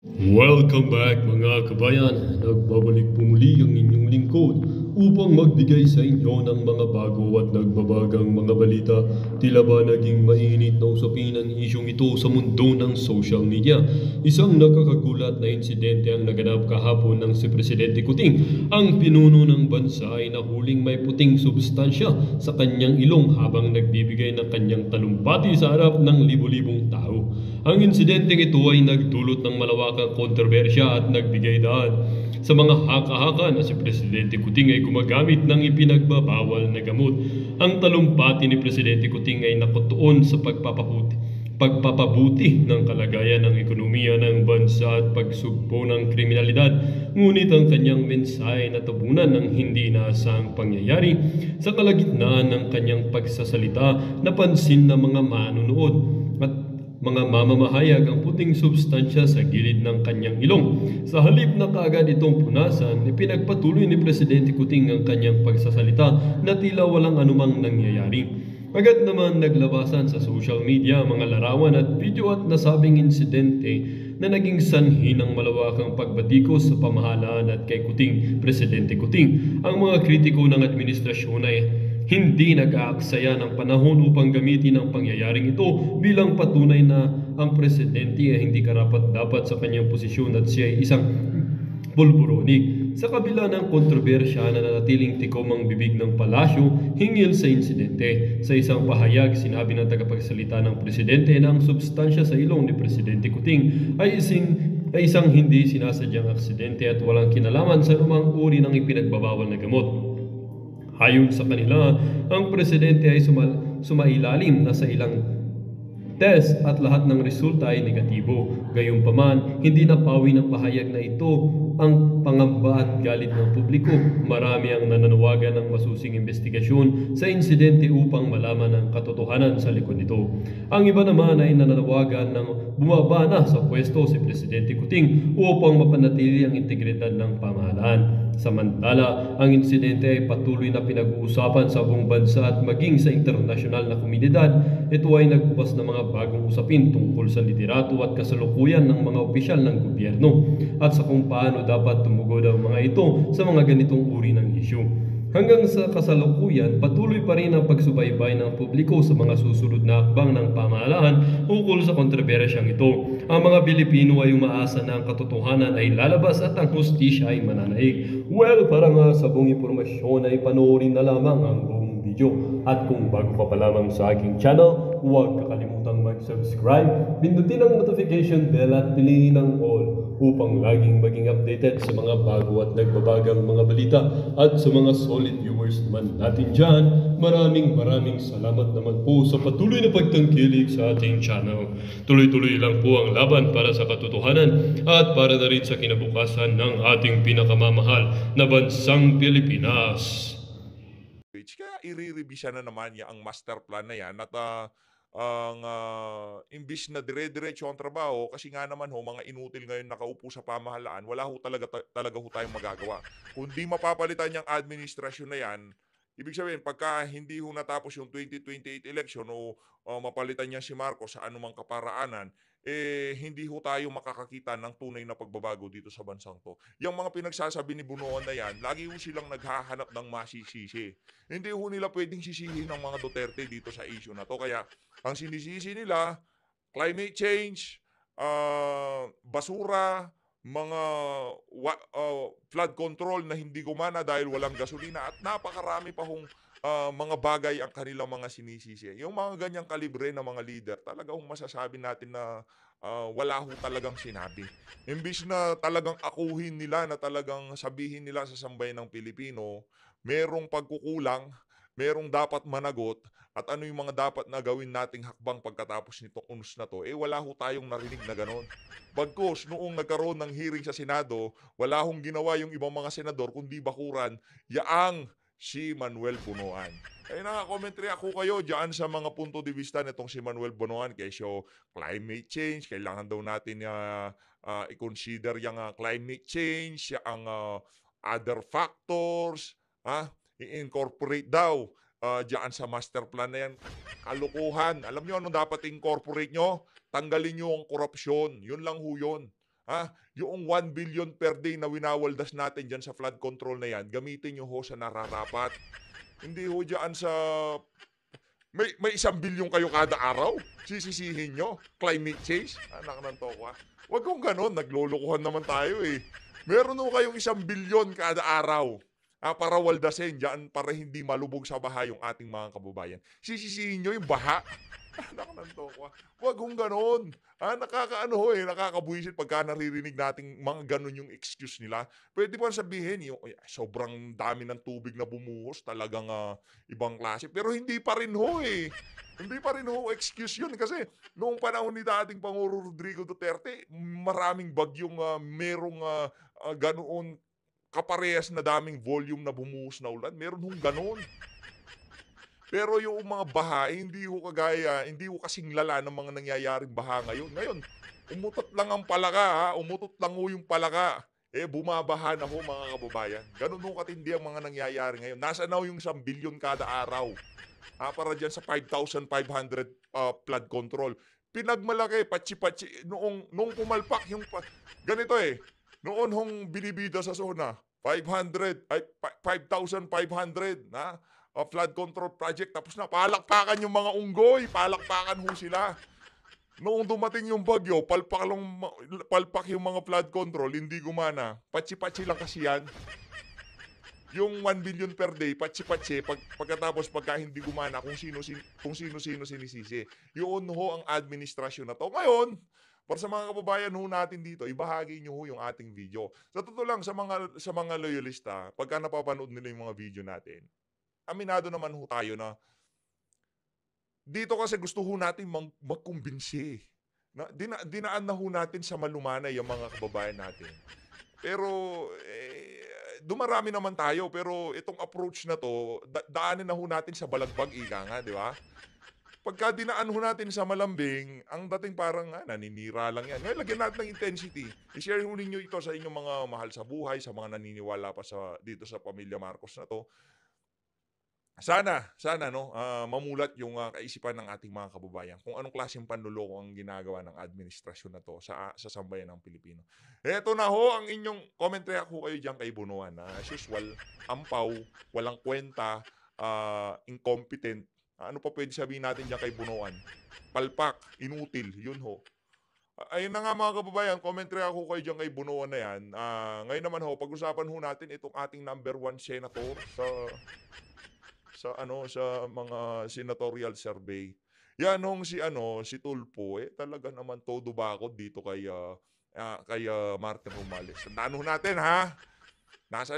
Welcome back mga kabayan. Nagbabalik po muli ang inyong lingkod upang magbigay sa inyo ng mga bago at nagbabagang mga balita. Tila ba naging mainit na usapin ang isyong ito sa mundo ng social media? Isang nakakagulat na insidente ang naganap kahapon ng si Presidente Kuting. Ang pinuno ng bansa ay nahuling may puting substansya sa kanyang ilong habang nagbibigay ng kanyang talumpati sa harap ng libo-libong tao. Ang insidenteng ito ay nagdulot ng malawakang kontrobersya at nagbigay daan sa mga haka-haka na si Presidente Kuting ay gumagamit ng ipinagbabawal na gamot. Ang talumpati ni Presidente Kuting ay nakutuon sa pagpapabuti ng kalagayan ng ekonomiya ng bansa at pagsugpo ng kriminalidad. Ngunit ang kanyang mensahe na tabunan ng hindi inaasahang pangyayari sa kalagitnaan ng kanyang pagsasalita napansin ng mga manonood at mga mamamahayag ang puting substansya sa gilid ng kanyang ilong. Sa halip na kaagad itong punasan, ipinagpatuloy ni Presidente Kuting ang kanyang pagsasalita na tila walang anumang nangyayari. Agad naman naglabasan sa social media ang mga larawan at video at nasabing insidente na naging sanhi ng malawakang pagbatikos sa pamahalaan at kay Kuting, Presidente Kuting. Ang mga kritiko ng administrasyon ay hindi nag-aaksaya ng panahon upang gamitin ang pangyayaring ito bilang patunay na ang presidente ay hindi karapat-dapat sa kanyang posisyon at siya ay isang pulburonig. Sa kabila ng kontrobersya na nanatiling tikom ang bibig ng palasyo hinggil sa insidente. Sa isang pahayag, sinabi ng tagapagsalita ng presidente na ang substansya sa ilong ni Presidente Kuting ay isang hindi sinasadyang aksidente at walang kinalaman sa anumang uri ng ipinagbabawal na gamot. Ayon sa kanila, ang presidente ay sumailalim na sa ilang test at lahat ng resulta ay negatibo. Gayunpaman, hindi napawi ng pahayag na ito ang pangamba at galit ng publiko. Marami ang nananawagan ng masusing investigasyon sa insidente upang malaman ang katotohanan sa likod nito. Ang iba naman ay nananawagan ng bumaba na sa pwesto si Presidente Kuting upang mapanatili ang integridad ng pamahalaan. Samantala, ang insidente ay patuloy na pinag-uusapan sa buong bansa at maging sa internasyonal na komunidad. Ito ay nagbukas ng mga bagong usapin tungkol sa liderato at kasalukuyan ng mga opisyal ng gobyerno at sa kung paano dapat tumugod ang mga ito sa mga ganitong uri ng isyu. Hanggang sa kasalukuyan, patuloy pa rin ang pagsubaybay ng publiko sa mga susunod na hakbang ng pamahalaan ukol sa kontrobersyang ito. Ang mga Pilipino ay umaasa na ang katotohanan ay lalabas at ang hustisya ay mananaig. Well, para nga sa buong impormasyon ay panoorin na lamang ang buong video. At kung bago ka pa lamang sa aking channel, huwag kakalimutang mag-subscribe, pindutin ang notification bell at piliin ang all upang laging maging updated sa mga bago at nagbabagang mga balita at sa mga solid viewers naman natin dyan. Maraming salamat naman po sa patuloy na pagtangkilik sa ating channel. Tuloy-tuloy lang po ang laban para sa katotohanan at para na rin sa kinabukasan ng ating pinakamamahal na bansang Pilipinas. Kaya i-revisa na naman niya ang master plan na yan at imbis na dire-diretso ang trabaho kasi nga naman mga inutil ngayon nakaupo sa pamahalaan, wala talaga ho tayong magagawa. Kung di mapapalitan yung administrasyon na yan, ibig sabihin pagka hindi ho natapos yung 2028 election o mapalitan niya si Marcos sa anumang kaparaanan, hindi ho tayo makakakita ng tunay na pagbabago dito sa bansang to. Yung mga pinagsasabi ni Bunuan na yan, lagi ho silang naghahanap ng masisisi. Hindi ho nila pwedeng sisihin ng mga Duterte dito sa issue na to. Kaya ang sinisisi nila, climate change, basura, mga flood control na hindi gumana dahil walang gasolina at napakarami pa hong mga bagay ang kanilang mga sinisisi. Yung mga ganyang kalibre na mga leader, talagang masasabi natin na wala ho talagang sinabi. Imbis na talagang akuhin nila, na talagang sabihin nila sa sambayan ng Pilipino, merong pagkukulang, merong dapat managot, at ano yung mga dapat na gawin nating hakbang pagkatapos nitong unos na to, wala ho tayong narinig na ganon. Bagkus, noong nagkaroon ng hearing sa Senado, wala hong ginawa yung ibang mga senador, kundi bakuran, yaang si Manuel Bunuan. Kaya naka-commentary ako kayo dyan sa mga punto de vista nitong si Manuel Bunuan. Kesyo climate change, kailangan daw natin i-consider yung climate change, ang other factors, i-incorporate daw dyan sa master plan na yan. Kalukuhan. Alam nyo ano dapat incorporate nyo? Tanggalin nyo ang korupsyon. Yun lang ho yun. Yung 1 billion per day na winawaldas natin diyan sa flood control na yan, gamitin niyo ho sa nararapat. Hindi ho diyan sa may 1 bilyon kayo kada araw. Sisisihin niyo climate change. Anak ng tokwa. Wag kong gano'n, naglolokohan naman tayo eh. Meron ho kayong 1 bilyon kada araw. Para waldasin diyan para hindi malubog sa baha yung ating mga kababayan. Sisisihin niyo yung baha. Anak ng tokwa. Wag hong gano'n. Nakakaano ho eh, nakakabuwisit pagka naririnig nating mga gano'n yung excuse nila. Pwede pa sabihin, yung, "Ay, sobrang dami ng tubig na bumuhos, talagang ibang klase." Pero hindi pa rin ho eh. Hindi pa rin ho excuse yun kasi noong panahon ni dating Pangulo Rodrigo Duterte, maraming bagyong merong ganoon kaparehas na daming volume na bumuhos na ulan. Meron hong gano'n. Pero yung mga baha, hindi ho kasing lala ng mga nangyayaring baha ngayon. Ngayon, umutot lang ang palaka, umutot lang ho yung palaka. Bumabaha na ho mga kababayan. Ganun ho katindi ang mga nangyayari ngayon. Nasa na ho yung 1 bilyon kada araw. Para dyan sa 5,500 flood control. Pinagmalaki, patsi-patsi, noong pumalpak yung, ganito eh, noon hong binibida sa zona, 5,500 na flood control project. Tapos na, palakpakan yung mga unggoy, palakpakan ho sila. Noong dumating yung bagyo, palpak yung mga flood control, hindi gumana. Patsi-patsi lang kasi yan. Yung 1 billion per day, patsi-patsi, pagkatapos pagka hindi gumana, kung sino-sino sinisisi. Yun ho ang administrasyon na to. Ngayon, para sa mga kababayan ho natin dito, ibahagi nyo ho yung ating video. Sa totoo lang, sa mga loyalista, pagka napapanood nila yung mga video natin, aminado naman ho tayo na dito kasi gusto ho natin magkumbinsi. Dinaan na ho natin sa malumanay yung mga kababayan natin. Pero dumarami naman tayo, pero itong approach na to, daanin na ho natin sa balagbag, ika nga, di ba? Pagka dinaan ho natin sa malambing, ang dating parang naninira lang yan. Ngayon, lagyan natin ng intensity. I-share ho ninyo ito sa inyong mga mahal sa buhay, sa mga naniniwala pa dito sa pamilya Marcos na to. Sana no, mamulat yung kaisipan ng ating mga kababayan kung anong klaseng panluloko ang ginagawa ng administrasyon na to sa sambayan ng Pilipino. Eto na ho ang inyong commentary ako kayo diyan kay Bunuan. As usual, ampaw, walang kwenta, incompetent. Ano pa pwede sabihin natin diyan kay Bunuan? Palpak, inutil, yun ho. Ayun na nga mga kababayan, commentary ako kayo diyan kay Bunuan na yan. Ngayon naman ho, pag-usapan ho natin itong ating number 1 senator sa mga senatorial survey. Yan hong si Tulfo, talaga naman todo bakod dito kay Martin Romualdez. Tandaan ho natin ha.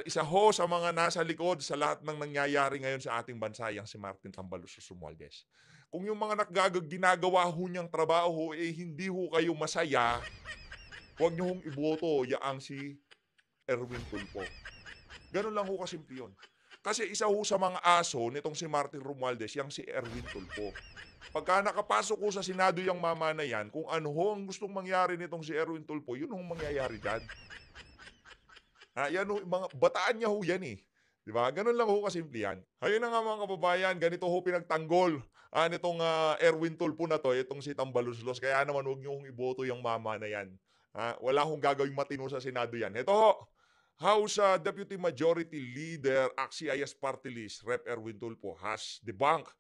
Isa ho sa mga nasa likod sa lahat ng nangyayari ngayon sa ating bansa yang si Martin Tambalus Romualdez. Kung yung mga ginagawa ho niyang trabaho hindi ho kayo masaya, huwag niyo hong iboto yaang si Erwin Tulfo. Ganun lang ho kasimple yun. Kasi isa ho sa mga aso nitong si Martin Romualdez, yang si Erwin Tulfo. Pagka nakapasok ho sa Senado yung mama na yan, kung ano ho ang gustong mangyari nitong si Erwin Tulfo, yun ho mangyayari dyan. Yan ho, mga bataan niya ho yan eh. Diba? Ganun lang ho kasimple yan. Ayun na nga mga kababayan, ganito ho pinagtanggol nitong Erwin Tulfo na to, itong si Tambaluslos. Kaya naman huwag niyo hong iboto yung mama na yan. Wala hong gagawing matino sa Senado yan. Ito ho, House Deputy Majority Leader Axiayas Party List, Rep. Erwin Tulfo, has debunked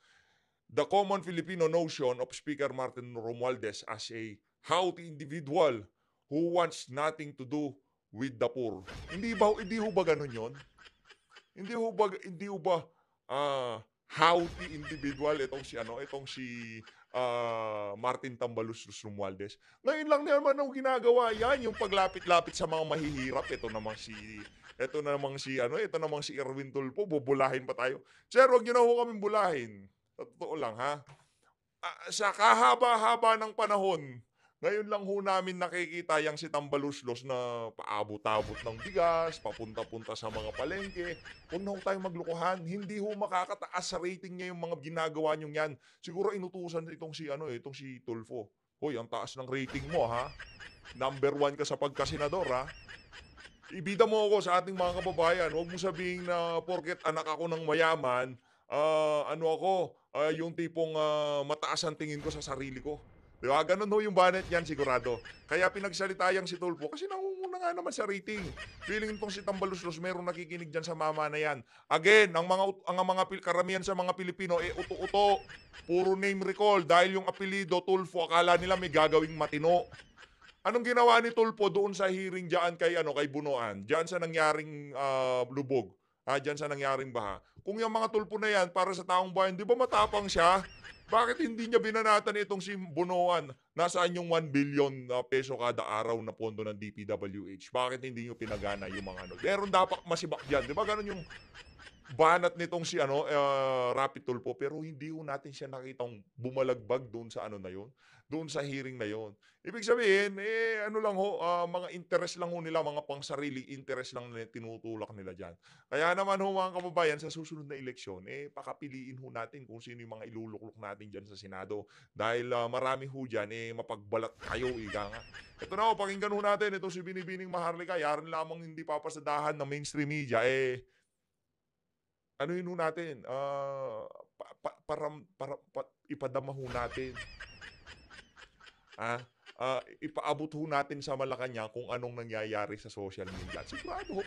the common Filipino notion of Speaker Martin Romualdez as a haughty individual who wants nothing to do with the poor. Hindi ho ba ganun yun? Hindi ho ba haughty individual itong si Martin Tambalus Romualdez. Ngayon lang naman ang ginagawa yan, yung paglapit-lapit sa mga mahihirap. Ito namang si Erwin Tulfo, bubulahin pa tayo. Sir, wag niyo na ho kaming bulahin. Totoo lang ha. Sa kahaba-haba ng panahon, ngayon lang ho namin nakikita yang si Tambaluslos na paabot-abot ng bigas, papunta-punta sa mga palengke. Huwag na ho tayong maglukuhan. Hindi ho makakataas sa rating niya yung mga ginagawa niyong yan. Siguro inutusan itong si Tulfo. Hoy, ang taas ng rating mo ha. Number 1 ka sa pagkasenador ha. Ibida mo ako sa ating mga kababayan. Huwag mo sabihin na porket anak ako ng mayaman, yung tipong mataas ang tingin ko sa sarili ko. Di ba? Ganun ho yung banet niyan sigurado. Kaya pinagsalita yang si Tulfo kasi nangunguna nga naman sa rating. Feeling tong si Tambaluslos merong nakikinig dyan sa mama na yan. Again, karamihan sa mga Pilipino, uto-uto. Puro name recall dahil yung apelido Tulfo, akala nila may gagawing matino. Anong ginawa ni Tulfo doon sa hearing diyan kay Bunuan? Diyan sa nangyaring lubog. Diyan sa nangyaring baha. Kung yung mga Tulfo na yan para sa taong bayan, di ba matapang siya? Bakit hindi niya binanatan itong si Bunuan? Nasaan yung 1 billion peso kada araw na pondo ng DPWH? Bakit hindi niyo pinagana yung mga ano? Meron dapat masibak diyan. Di ba ganun yung banat nitong si Rapi Tulfo, pero hindi ho natin siya nakitang bumalagbag doon sa ano na yon, doon sa hearing na yon. Ibig sabihin, ano lang ho, mga interest lang ho nila, mga pangsarili interest lang nila tinutulak nila dyan. Kaya naman ho mga kababayan, sa susunod na eleksyon, pakapiliin ho natin kung sino yung mga iluluklok natin dyan sa Senado. Dahil marami ho dyan, mapagbalat kayo, ika nga. Ito na ho, pakinggan ho natin, ito si Binibining Maharlika, yaran lamang hindi papasadahan ng mainstream media, ano yun ho natin, ipadama ho natin. Ipaabot ho natin sa Malacanang kung anong nangyayari sa social media. Sigurado ho,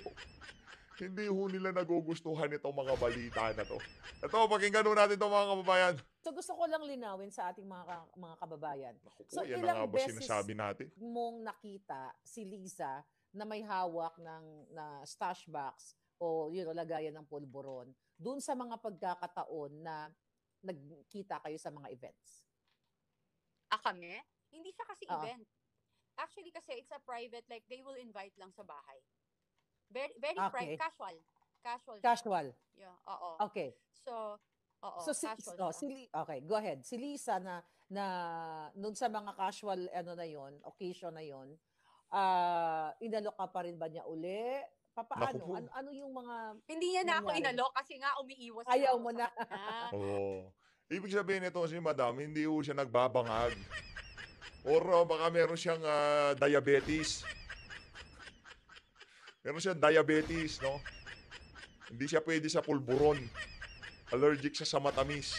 hindi ho nila nagugustuhan itong mga balita na to. Ito, pakinggan ho natin itong mga kababayan. So gusto ko lang linawin sa ating mga kababayan. Naku po, So yan na nga ilang ba beses sinasabi natin? mong nakita si Liza na may hawak na stash box o lagayan ng pulburon dun sa mga pagkakataon na nagkita kayo sa mga events? Kami? Hindi siya kasi Oo. event. Actually kasi it's a private, like they will invite lang sa bahay. Very Okay. private, casual. Casual. Casual. Yeah, oo. Okay. So, oo, So casual siya. okay, go ahead. Si Lisa na nun sa mga casual na yon, occasion na yon, inalok ka pa rin ba niya uli? Naku Papaano? po. Ano yung mga Hindi niya na ako nangyari? inalok kasi nga umiiwas Ayaw ako mo sa na. kanya. Oo. Ibig sabihin nito si Madam, hindi ho siya nagbabangag. Or baka meron siyang diabetes. Meron siyang diabetes, no? Hindi siya pwede sa pulburon. Allergic siya sa matamis.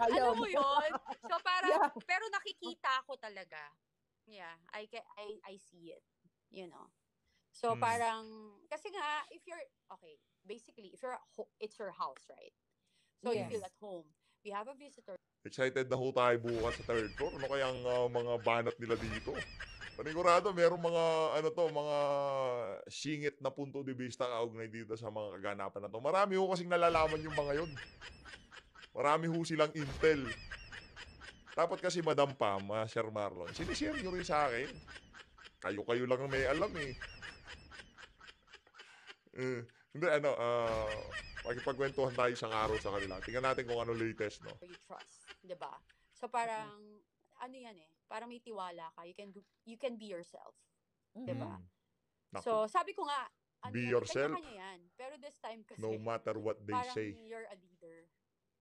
Ayaw Alam mo mo. yun? So parang, Yeah. pero nakikita ko talaga. Yeah, I see it. You know. So Hmm. parang, kasi nga, if you're, okay, basically, if you're, it's your house, right? So you Yes. feel at home. We have a visitor. Excited na ho tayo bukas sa third floor. Ano kayang mga banat nila dito? Panigurado, merong mga singit na punto de vista kaugnay dito sa mga kaganapan na to. Marami ho kasing nalalaman yung mga yun. Marami ho silang intel. Dapat kasi Madam Pam, Sir Marlon, sinishare nyo rin sa akin. Kayo lang ang may alam eh. Hindi, pakipagkwentuhan tayo isang araw sa kanila. Tingnan natin kung ano latest, no? You trust, 'di ba? So parang ano 'yan eh, parang may tiwala ka. You can be yourself, 'di ba? Naku, So sabi ko nga, Be yan, yourself. kanya-kanya 'yan. Pero this time kasi no matter what they parang say. you're a leader.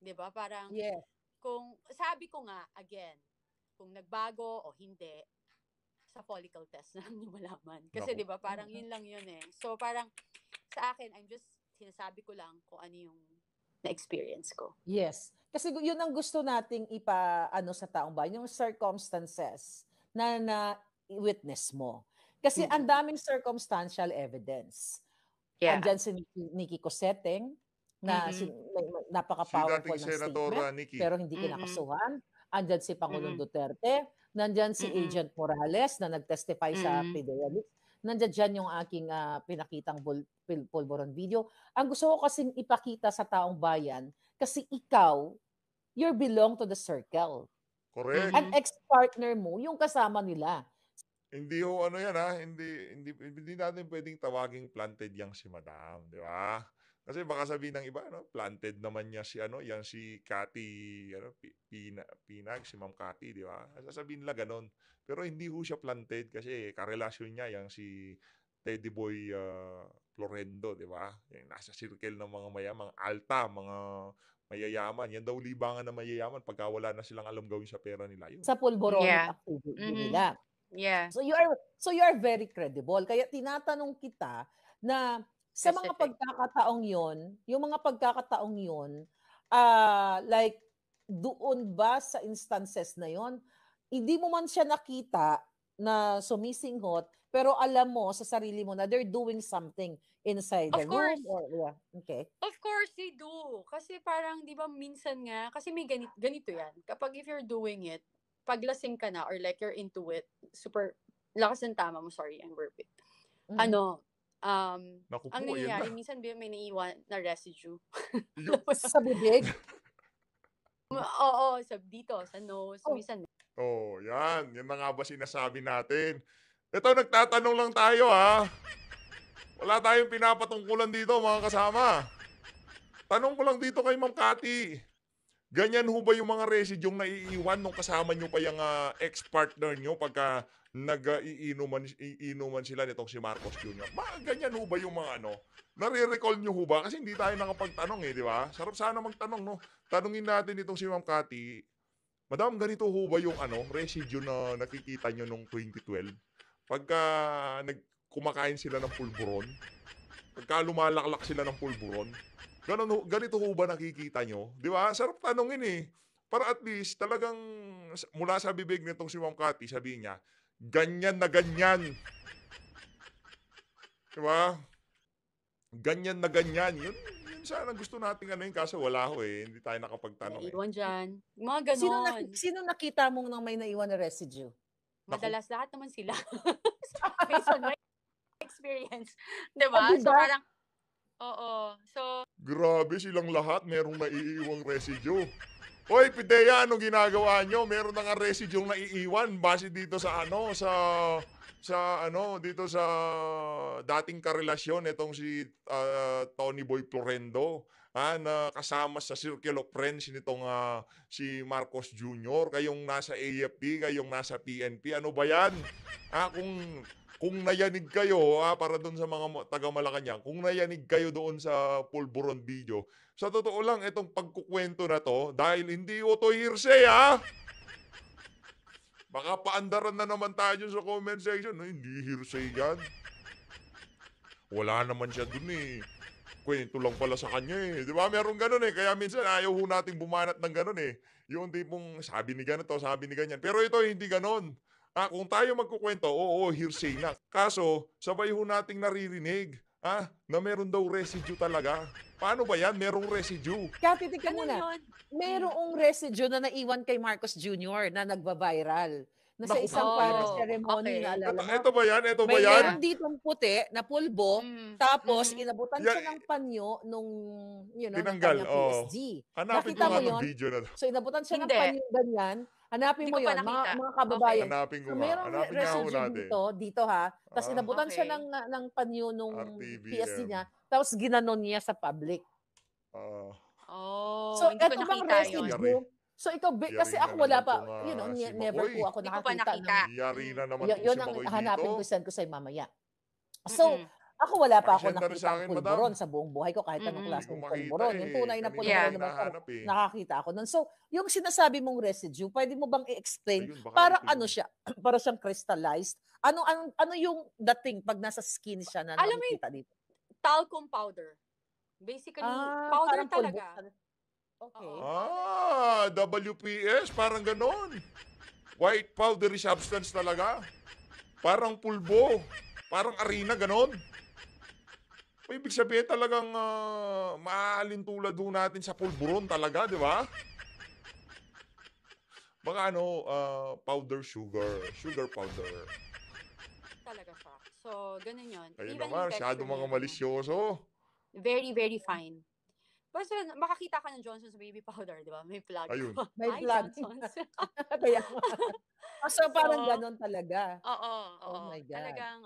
'Di ba? Parang Yes. kung sabi ko nga again, kung nagbago o hindi sa follicle test na lang niyo malaman. Kasi Naku. 'di ba, parang yun lang yun eh. So parang sa akin, I'm just sinasabi ko lang kung ano yung na-experience ko. Yes. Kasi yun ang gusto nating sa taong bayan, yung circumstances na witness mo. Kasi ang daming circumstantial evidence. Yeah. Andyan si Nikki Coseteng na napaka-powerful Si ng dating Senadora statement Nikki. pero hindi kinakasuhan. Andyan si Pangulong Duterte. Nandyan si Mm-mm. Agent Morales na nag-testify sa Mm-mm. PDL. Nandyan dyan yung aking pinakitang pulburon video. Ang gusto ko kasing ipakita sa taong bayan kasi ikaw, you belong to the circle. Correct. An ex-partner mo, yung kasama nila. Hindi ho hindi natin pwedeng tawaging planted yang si Madam, di ba? Kasi baka sabihin ng iba, planted naman niya si yan si Cathy, Pinag, si Ma'am Cathy, di ba? Sasabihin nila ganun. Pero hindi ho siya planted kasi karelasyon niya yang si Teddy Boy Florendo, di ba? Yung nasa circle ng mga mayamang alta, mga mayayaman. Yan daw libangan na mayayaman pagka wala na silang alam gawin sa pera nila. Yun. Sa pulboronic Yeah. activity Mhm. nila. Yeah. So you are very credible. Kaya tinatanong kita na sa mga Specific. pagkakataong yon, yung mga pagkakataong yon, like doon ba sa instances na yon, hindi mo man siya nakita na sumisinghot, pero alam mo sa sarili mo na they're doing something inside the Of course. room or yeah, okay. Of course, they do. Kasi parang, di ba, minsan nga, kasi may ganito yan. Kapag if you're doing it, paglasing ka na or like you're into it, super, lakas ng tama mo, sorry, I'm burping. Mhm. Ano, Naku ang po, yan nangyayari, na. minsan may naiiwan na residue. Yung- Sa bibig? Oo, dito, sa nose, Oh. minsan. Oh, yan. Yan na nga ba sinasabi natin? Ito, nagtatanong lang tayo, ha? Wala tayong pinapatungkulan dito, mga kasama. Tanong ko lang dito kay Ma'am Cathy. Ganyan ho ba yung mga residue naiiwan nung kasama nyo pa yung ex-partner nyo pagka nag-iinuman sila nitong si Marcos Jr.? Ganyan ho ba yung mga ano? Nare-recall nyo ho ba? Kasi hindi tayo nakapagtanong di ba? Sarap sana magtanong, no? Tanungin natin itong si Ma'am Cathy. Madam, ganito ho ba yung residue na nakikita nyo nung 2012? Pagka kumakain sila ng pulburon, pagka lumalaklak sila ng pulburon, ganito ho ba nakikita nyo? Di ba? Sarap tanongin eh. Para at least talagang mula sa bibig nitong si Ma'am Cathy, sabihin niya, ganyan na ganyan. Di ba? Ganyan na ganyan. Yun sana gusto natin kaso wala ho eh. Hindi tayo nakapagtanong eh. Naiiwan dyan. Mga Sino, ganon. sino nakita mong nang may naiwan na residue? Madalas lahat naman sila. Based on my experience. Diba? Ah, So diba? parang, oo. So, Grabe silang lahat, merong naiiwang residue. Hoy, Pidea, anong ginagawa nyo? Meron na nga residue naiiwan base dito sa dito sa dating karelasyon itong si Tony Boy Florendo, na kasama sa circle of friends nitong si Marcos Jr. Kayong nasa AFP, kayong nasa PNP, ano ba yan? Kung nayanig kayo, para doon sa mga taga Malacanang, kung nayanig kayo doon sa Pulburon video, sa totoo lang, itong pagkukwento na to, dahil hindi ito hearsay, baka paandaran na naman tayo dun sa comment section. Hindi hearsay yan. Wala naman siya dun eh. Kwento lang pala sa kanya eh. Di ba? Meron ganun eh. Kaya minsan ayaw ho nating bumanat ng ganun eh. Yung tipong sabi ni ganito, sabi ni ganyan. Pero ito hindi ganun. Kung tayo magkukwento, oo, hearsay na. Kaso, sabay ho nating naririnig na meron daw residue talaga. Paano ba yan? Merong residue. Cathy, tika ano muna. yun? Merong residue na naiwan kay Marcos Jr. na nagba-viral. Na sa Naku isang po. parang Oh, ceremony okay. na alam mo. Ito ba yan? Ito ba May yan? meron ditong puti na pulbo, Mm. tapos Mhm. inabutan Yeah, siya ng panyo nung, ng tinanggal, kanyang oo. PSG. Hanapin Nakita ko mo nga ng yun? video na to. So inabutan siya ng Hindi. panyo ganyan. Hanapin Hindi mo ko pa yun, mga, nakita. mga kababayan. Hanapin ko So nga. merong Hanapin nga ho residue natin. dito ha. Tapos inabutan siya Okay. ng panyo nung RTVM. PSG niya. Tapos ginanon niya sa public. Oh, So hindi ko eto bang nakita yun. residue? So ikaw, kasi Yari ako na wala naman pa, tong, si never Makoy. po ako Hindi ko pa nakakita nakita. ng Yari na naman yun, tong yun si ang Makoy hanapin dito. ko, send ko sa'yo mamaya. So, Mm-mm. ako wala pa ako Pakisend na rin sa nakita ang akin, madam. pulburon sa buong buhay ko, kahit anong Mm-mm. Hindi ko klaseng makita pulburon. Yung tunay na Kanina pulburon Yeah. ko naman, hinahanap eh. nakakita ako nun. So, yung sinasabi mong residue, pwede mo bang i-explain? Ayun, baka Parang ito ano yun. siya? Parang siyang crystallized? Ano yung dating pag nasa skin siya na Alam mo yung nakikita dito? talcum powder. Basically, powder Parang pulbo. talaga. Okay. Oo. WPS, parang ganon. White powdery substance talaga. Parang pulbo. Parang arena, ganon. Ibig sabihin talagang maaalin tulad ho natin sa pulburon talaga, di ba? Baka powder sugar. Sugar powder. Talaga siya. So, ganun yun. Ayun Even naman, yung masyado texture mga niya, malisyoso. very, very fine. Basta makakita ka ng Johnson's baby powder, di ba? May plug. Ayun. May Hi, plug. Johnson's. Kaya, so, parang So, ganon talaga. Oo, Oh oo. my God. Talagang,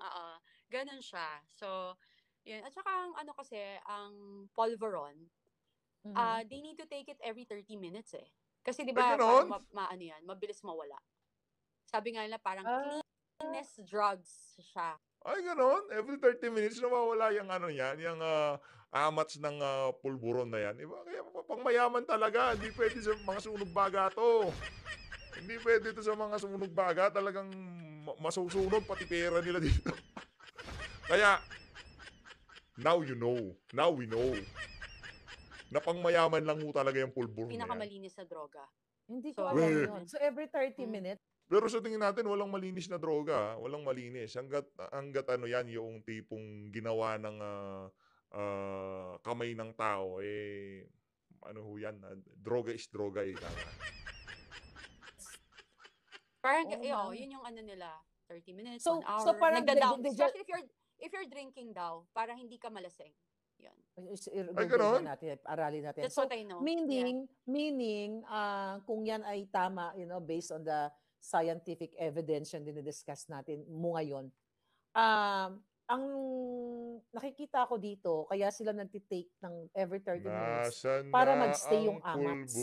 ganun siya. So, yun. At saka, kasi, ang Polvoron, Mhm. they need to take it every 30 minutes eh. Kasi di Ay, ba, ganon? parang yan, mabilis mawala. Sabi nga nila, parang Ah, cleanness drugs siya. Ay, ganon. Every 30 minutes nawawala yung yung amats ng pulburon na yan. Iba, kaya pang mayaman talaga. Hindi pwede sa mga sunog baga to. Hindi pwede to sa mga sunog baga. Talagang masusunog pati pera nila dito. Kaya, now you know. Now we know. Na pang mayaman lang ho talaga yung pulburon na yan. Pinakamalinis sa droga. hindi So, ko alam Weh. yun. So, every 30 Mm. minutes, Pero sa tingin natin walang malinis na droga, walang malinis hangga't ano 'yan yung tipong ginawa ng, kamay ng tao, ano ho 'yan, droga is droga, tama. Parang, Oo nga. yun yung ano nila, 30 minutes, So 1 hour, parang nagda-down. they Especially if you're drinking daw, para hindi ka malasing. Yun. Ay Google gano'n? nga natin, aralin natin. That's So what I know. Yeah. meaning kung yan ay tama, based on the scientific evidence yung dinidiscuss natin mo ngayon, ang nakikita ko dito, kaya sila nagtitake ng every 30 minutes Nasaan para na magstay yung ang angas.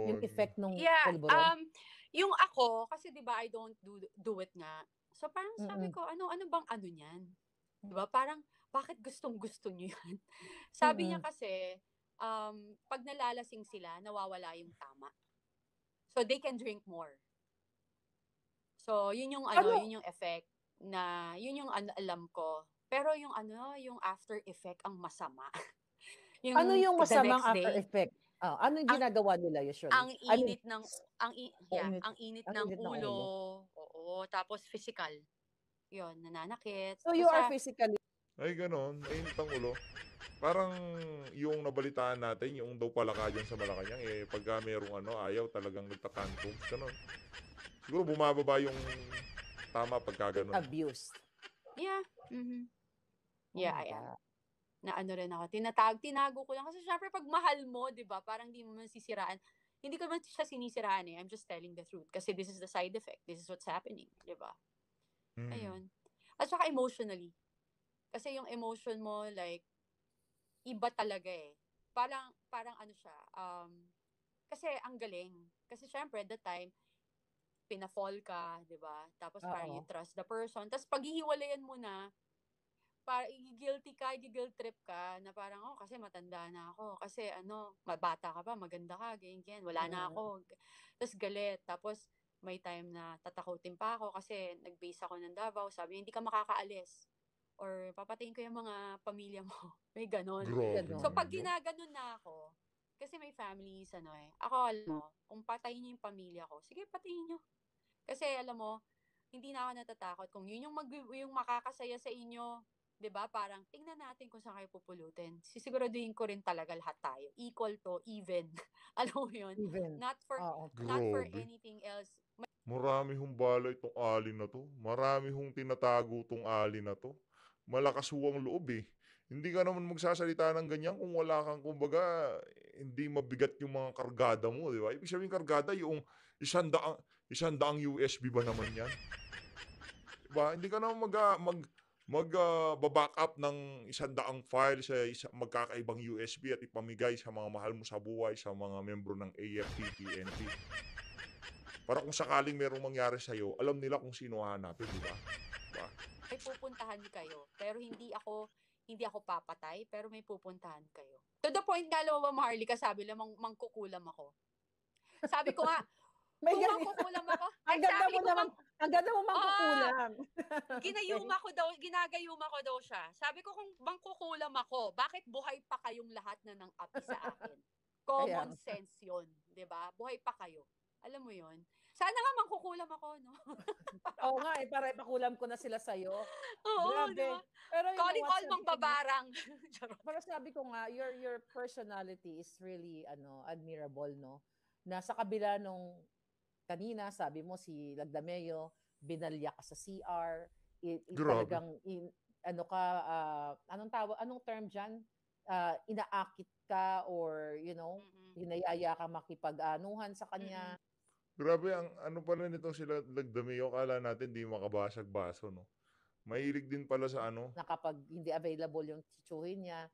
Yung pulburon? effect ng Yeah, pulburon. yung ako, kasi 'di ba I don't do it nga. So parang sabi Mm-mm. ko, ano bang ano niyan? 'Di ba? Parang bakit gustong-gusto niyo 'yan? Sabi niya Mm-mm. kasi pag nalalasing sila, nawawala yung tama. So they can drink more. So yun yung Ano? yun yung effect na yun yung alam ko. Pero yung yung after effect ang masama. Ano yung the masamang next after day, effect? Ano yung ang ginagawa nila usually? ang I mean, init ng init, ang init ang ng init ng ulo. ulo. Oo, tapos physical. 'Yon, nananakit. So you are Basta physically Ay gano'n, mainit ang ulo. Parang yung nabalitaan natin, yung daw palaka diyan sa Malacanang, pagka merong ayaw talagang nagta-tantrums, gano'n. Siguro bumababa yung tama pagka gano'n. abused. yeah. Mhm. Oh Yeah, my I am. God. Na ano rin ako, tinago ko lang kasi syempre pag mahal mo, 'di ba? Parang hindi mo man sisiraan. Hindi ko man siya sinisiraan I'm just telling the truth kasi this is the side effect. This is what's happening, 'di ba? Hmm. Ayun. At saka emotionally. Kasi yung emotion mo like iba talaga Parang ano siya, kasi ang galing. Kasi syempre that time pina-fall ka, 'di ba? Tapos parang you Oo. trust the person. Tapos paghihiwalayan mo na, para i-guilty ka, i-guilt trip ka na parang, kasi matanda na ako. Kasi bata ka pa, maganda ka, ganyan, wala na Mm. ako. Tapos galit. Tapos may time na tatakutin pa ako kasi nag-base ako ng Davao. Sabi niya, hindi ka makakaalis. Or papatayin ko yung mga pamilya mo. May ganon. Grabe Ganon. So naman pag yun. ginaganon na ako, kasi may families, ako alam mo, kung patayin niyo yung pamilya ko, sige patayin niyo. Kasi alam mo, hindi na ako natatakot kung yun yung makakasaya sa inyo, 'di ba? Parang tingnan natin kung saan kayo pupulutin. Sisiguraduhin ko rin talaga lahat tayo. Equal to, even. Alam mo yun? Even. Not for Oo. Grabe. anything else. Marami hong bala itong alin na 'to. Marami hong tinatago 'tong alin na 'to. Malakas ho ang loob, Hindi ka naman magsasalita ng ganyan kung wala kang kumbaga, hindi mabigat yung mga kargada mo, 'di ba? Ibig sabihin kargada yung 100 USB ba naman 'yan? 'Di ba? Hindi ka naman ba-back up ng 100 file sa magkakaibang USB at ipamigay sa mga mahal mo sa buhay, sa mga miyembro ng AFP, PNP. Para kung sakaling merong mangyari sa'yo, alam nila kung sino hahanapin, di ba? May pupuntahan kayo. Pero hindi ako papatay, pero may pupuntahan kayo. To the point nga, alam mo ba, Maharlika, sabi lang, mangkukulam ako. Sabi ko nga, May kung ganyan. mangkukulam ako, Ang ganda sabi mo ko, naman, ang ganda mo mangkukulam. ginagayuma ko daw siya. Sabi ko, kung mangkukulam ako, bakit buhay pa kayong lahat na ng api sa akin? Common Kaya. sense yun, di ba? Buhay pa kayo. Alam mo yun? Sana nga mangkukulam ako, no? Oo nga, para ipakulam ko na sila sa'yo. Oo, Grabe. di ba? Pero you know Calling what, all sabi mang ko nga, babarang. Charot. pero sabi ko nga, your personality is really admirable, no? Na sa kabila nung kanina, sabi mo si Lagdameo, binalya ka sa CR, Grabe. talagang anong term diyan? Inaakit ka or hinayaya ka makipag-anuhan sa kanya. Grabe ang ano pala nitong sila Lagdameo, akala natin di makabasag baso, no? Mahilig din pala sa Na kapag hindi available yung titsuhin niya.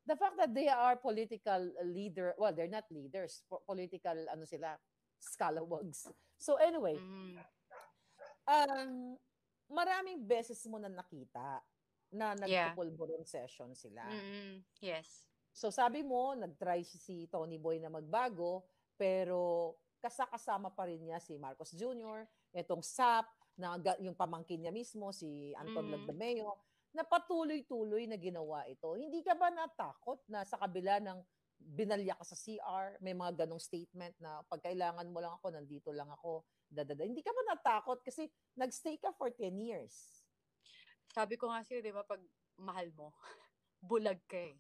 The fact that they are political leader, well, they're not leaders, political sila, scalawags. So anyway, maraming beses mo na nakita na nagpupulburon session sila. Yes. So sabi mo, nag-try si Tony Boy na magbago, pero kasama pa rin niya si Marcos Jr., itong SAP, yung pamangkin niya mismo, si Anton Lagdameo, na patuloy-tuloy na ginawa ito. Hindi ka ba natakot na sa kabila ng binalya ka sa CR, may mga ganong statement na pag kailangan mo lang ako, nandito lang ako, dadada. Hindi ka ba natakot kasi nagstay ka for 10 years? Sabi ko nga sa'yo, di ba, pag mahal mo, bulag ka eh.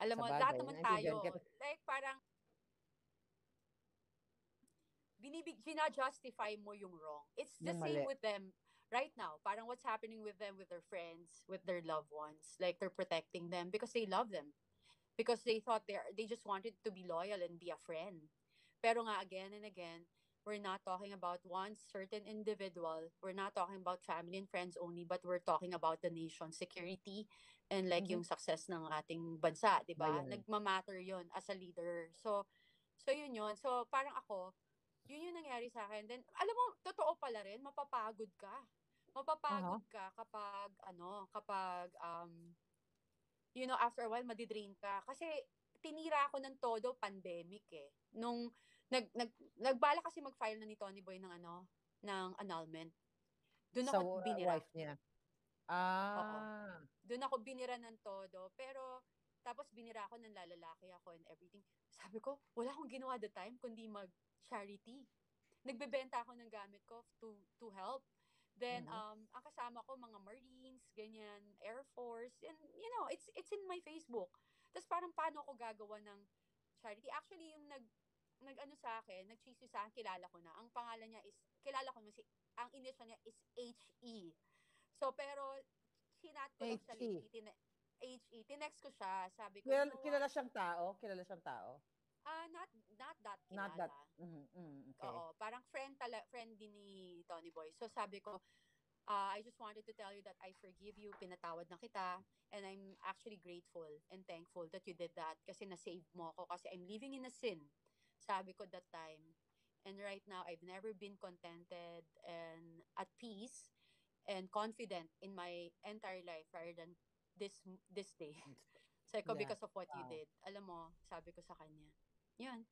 Alam Sa mo, lahat bagay, naman naintindihan tayo, kita. like parang gina-justify mo yung wrong. It's the Yung same mali. with them right now. Parang what's happening with them, with their friends, with their loved ones. Like they're protecting them because they love them. Because they thought they just wanted to be loyal and be a friend. Pero nga, again and again, we're not talking about one certain individual. We're not talking about family and friends only, but we're talking about the nation's security and like Mhm. yung success ng ating bansa, di ba? Bayan. Nagmamatter yun as a leader. So yun yun. So parang ako, yun yung nangyari sa akin. Then, alam mo, totoo pala rin, mapapagod ka. Aha. Mapapagod ka kapag after a while, madidrain ka. Kasi, tinira ako ng todo pandemic eh. Nung, nagbala kasi mag-file na ni Tony Boy ng annulment. Doon Sa ako binira. wife niya. Oo. Ah. Doon ako binira ng todo. Pero, tapos binira ako ng lalalaki ako and everything. Sabi ko, wala akong ginawa the time kundi mag-charity. Nagbebenta ako ng gamit ko to help. Then, Mhm. ang kasama ko, mga Marines, ganyan, Air Force, and, it's in my Facebook. Tapos parang paano ako gagawa ng charity? Actually, yung nag-ano sa akin, nag-chismis sa akin, kilala ko na. Ang pangalan niya is, kilala ko naman ang initial niya is HE. So, pero, sinat ko lang siya HE. lately. HE. Tinext ko siya. Sabi ko, you know what? Kilala siyang tao? Kilala siyang tao? Not that Not kilala. that. Okay. Oo, parang friend din ni Tony Boy. So sabi ko, I just wanted to tell you that I forgive you, pinatawad na kita, and I'm actually grateful and thankful that you did that kasi na-save mo ako kasi I'm living in a sin. Sabi ko that time. And right now, I've never been contented and at peace and confident in my entire life rather than this day. Sabi ko, Yeah. because of what you Wow. did. Alam mo, sabi ko sa kanya. Yan.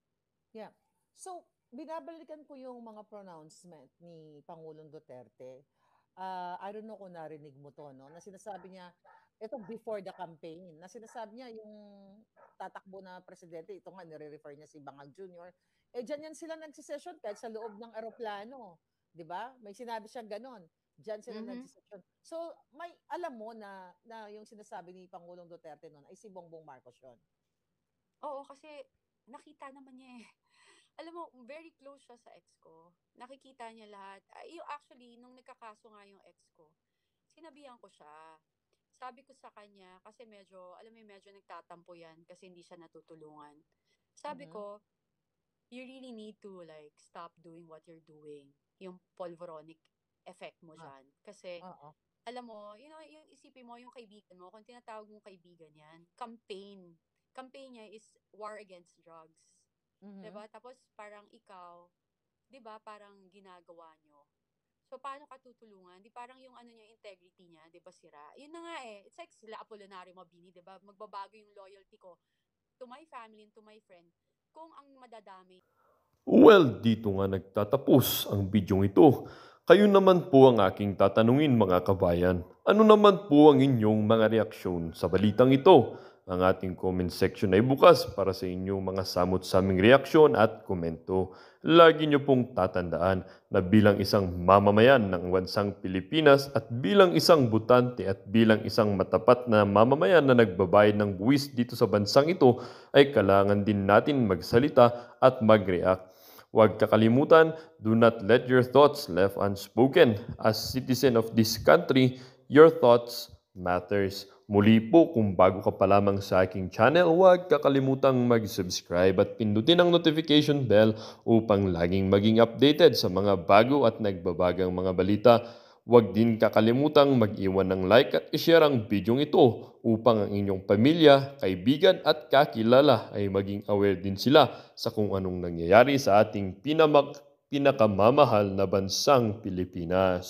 Yeah. So, binabalikan ko yung mga pronouncement ni Pangulong Duterte. I don't know kung narinig mo to, no? Na sinasabi niya, ito before the campaign, na sinasabi niya yung tatakbo na presidente, ito nga, nire-refer niya si Bangag Jr. Dyan yan sila nagsisession kahit sa loob ng eroplano. Di ba? May sinabi siyang ganon. Diyan sila nagsisession. So, may alam mo na yung sinasabi ni Pangulong Duterte noon ay si Bongbong Marcos yun. Oo, kasi nakita naman niya eh. Alam mo, very close siya sa ex ko. Nakikita niya lahat. Actually, nung nagkakaso nga yung ex ko, sinabihan ko siya. Sabi ko sa kanya, kasi medyo nagtatampo yan kasi hindi siya natutulungan. Sabi ko, you really need to like stop doing what you're doing. Yung polvoronic effect mo dyan. Kasi, alam mo, yung isipin mo, yung kaibigan mo, kung tinatawag mong kaibigan yan, campaign niya is war against drugs. Diba? Tapos parang ikaw, diba, parang ginagawa nyo. So, paano ka tutulungan? Di parang yung integrity niya, diba, sira? Yun na nga eh. It's like sila Apolinario Mabini, diba? Magbabago yung loyalty ko to my family and to my friend kung ang madadamay. Well, dito nga nagtatapos ang bidyong ito. Kayo naman po ang aking tatanungin mga kabayan. Ano naman po ang inyong mga reaksyon sa balitang ito? Ang ating comment section ay bukas para sa inyong mga samot-saming reaksyon at komento. Lagi niyo pong tatandaan na bilang isang mamamayan ng bansang Pilipinas at bilang isang butante at bilang isang matapat na mamamayan na nagbabayad ng buwis dito sa bansang ito ay kailangan din natin magsalita at mag-react. Huwag kakalimutan, do not let your thoughts left unspoken. As citizen of this country, your thoughts matters. Muli po, kung bago ka pa lamang sa aking channel, huwag kakalimutang mag-subscribe at pindutin ang notification bell upang laging maging updated sa mga bago at nagbabagang mga balita. Huwag din kakalimutang mag-iwan ng like at i-share ang bidyong ito upang ang inyong pamilya, kaibigan at kakilala ay maging aware din sila sa kung anong nangyayari sa ating pinakamamahal na bansang Pilipinas.